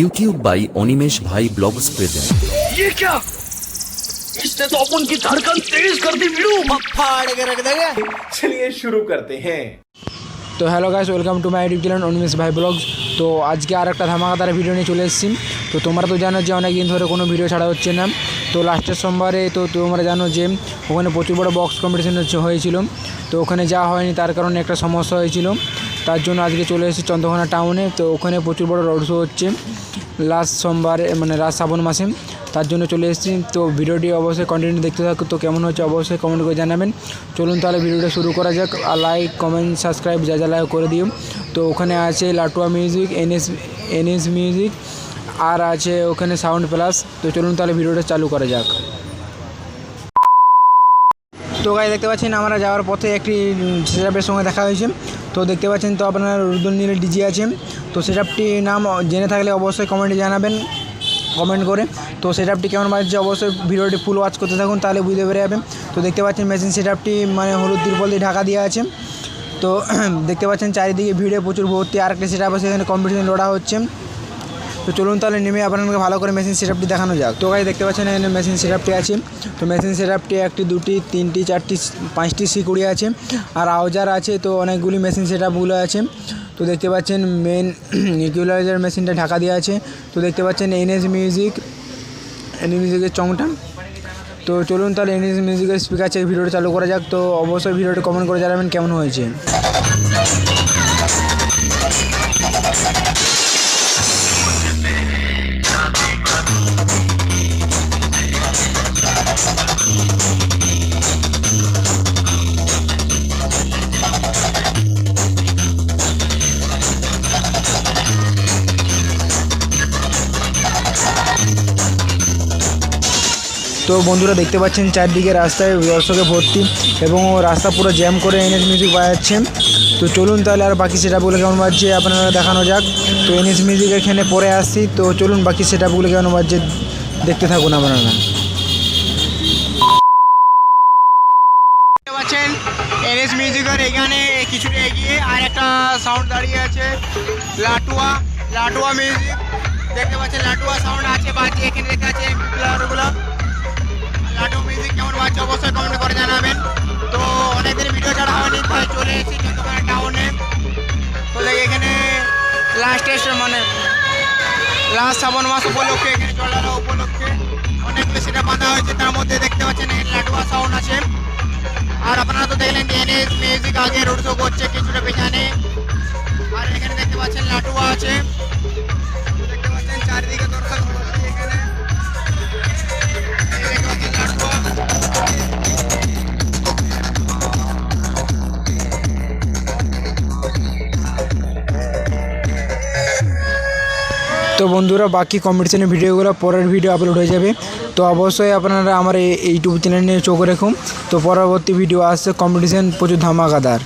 YouTube by Animesh भाई blogs present. ये क्या? इसने तो अपन की धड़कन तेज कर दी वीडियो फाड़ के रख देगा। चलिए शुरू करते हैं। तो hello guys, welcome to my YouTube channel Animesh ভাই ব্লগস। তো আজকে আর একটা ধামাকাদার ভিডিও নিয়ে চলে এসেছি। তো তোমরা তো জানো যে অনেক দিন ধরে কোনো ভিডিও ছাড়া হচ্ছে না। তো লাস্টের সোমবারে তো তোমরা জানো যে ওখানে প্রচুর বড় বক্স কম্পিটিশন হয়েছিল। তো ওখানে যাওয়া হয়নি, তার কারণে একটা সমস্যা হয়েছিল। তার জন্য আজকে চলে এসেছি চন্দ্রকোনা টাউনে। তো ওখানে প্রচুর বড় রোড শো হচ্ছে লাস্ট সোমবারে, মানে লাস্ট শ্রাবণ মাসে। তার জন্য চলে এসেছি। তো ভিডিওটি অবশ্যই কন্টিনিউ দেখতে থাকুন। তো কেমন হচ্ছে অবশ্যই কমেন্ট করে জানাবেন। চলুন তাহলে ভিডিওটা শুরু করা যাক। আর লাইক কমেন্ট সাবস্ক্রাইব যা যা লাইক করে দিও। তো ওখানে আছে লাটুয়া মিউজিক, এনএস মিউজিক, আর আছে ওখানে সাউন্ড প্লাস। তো চলুন তাহলে ভিডিওটা চালু করা যাক। তো গাই দেখতে পাচ্ছেন আমরা যাওয়ার পথে একটি সেটআপের সঙ্গে দেখা হয়েছে। তো দেখতে পাচ্ছেন তো আপনার রুদ্রনীলের ডিজি আছে। তো সেটআপটি নাম জেনে থাকলে অবশ্যই কমেন্টে জানাবেন কমেন্ট করে। তো সেটআপটি কেমন বাজছে অবশ্যই ভিডিওটি ফুল ওয়াচ করতে থাকুন, তাহলে বুঝতে পেরে যাবেন। তো দেখতে পাচ্ছেন মেশিন সেটআপটি মানে হলুদ তিরপল দিয়ে ঢাকা দেওয়া আছে। তো দেখতে পাচ্ছেন চারিদিকে ভিড়ে প্রচুর ভর্তি। আর একটা সেটআপ আছে, এখানে কম্পিটিশন লোড়া হচ্ছে। তো চলুন তাহলে নেমে আপনাকে ভালো করে মেশিন সেটআপটি দেখানো যাক। তো গাই দেখতে পাচ্ছেন এখানে মেশিন সেটআপটি আছে। তো মেশিন সেটআপটি একটি, দুটি, তিনটি, চারটি, পাঁচটি সিকুড়ি আছে, আর আউজার আছে। তো অনেকগুলি মেশিন সেটআপগুলো আছে। তো দেখতে পাচ্ছেন মেন ইকুয়ালাইজার মেশিনটা ঢাকা দেওয়া আছে। তো দেখতে পাচ্ছেন এনএস মিউজিকের চংটা। তো চলুন তাহলে এনএস মিউজিকের স্পিকার চেক ভিডিওটা চালু করা যাক। তো অবশ্যই ভিডিওটি কমেন্ট করে জানাবেন কেমন হয়েছে। তো বন্ধুরা দেখতে পাচ্ছেন চারদিকে রাস্তায় দর্শকে ভর্তি এবং রাস্তা পুরো জ্যাম করে এনএস মিউজিক বাজাচ্ছে। তো চলুন তাহলে আর বাকি সেটআপগুলো কেমন বাজছে আপনারা দেখানো যাক। তো এনএস মিউজিক এখানে পরে আসছি। তো চলুন বাকি সেটআপগুলো কেমন বাজছে দেখতে থাকুন আপনারা। দেখতে পাচ্ছেন এনএস মিউজিকের এখানে কিছুটা এগিয়ে আর একটা সাউন্ড দাঁড়িয়ে আছে, লাটুয়া মিউজিক। দেখতে পাচ্ছেন লাটুয়া সাউন্ড আছে, বাজছে এখানে দেখা আছে এমপ্লায়ারগুলো। লাটু মিউজিক কেমন বাজছে অবশ্যই কমেন্ট করে জানাবেন। তো অনেকদিন ভিডিও ছাড়া হয়নি, তাই চলে এসেছি চন্দ্রকোনা টাউনে। তো এখানে লাস্ট শ্রাবণ মাস উপলক্ষে, এখানে চলানো উপলক্ষে অনেকগুলো সেটা বাঁধা হয়েছে। তার মধ্যে দেখতে পাচ্ছেন লাটুয়া সাউন্ড আছে। আর আপনারা তো দেখলেন যে এনএস মিউজিক আগে রোড শো করছে কিছুটা পেছনে। আর এখানে দেখতে পাচ্ছেন লাটুয়া আছে। দেখতে পাচ্ছেন চারিদিকে দর্শক এখানে। তো বন্ধুরা বাকি কম্পিটিশনের ভিডিওগুলো পরের ভিডিও আপলোড হয়ে যাবে। তো অবশ্যই আপনারা আমার এই ইউটিউব চ্যানেল নিয়ে চোখ রাখুন। তো পরবর্তী ভিডিও আসছে কম্পিটিশন প্রচুর ধামাকাদার।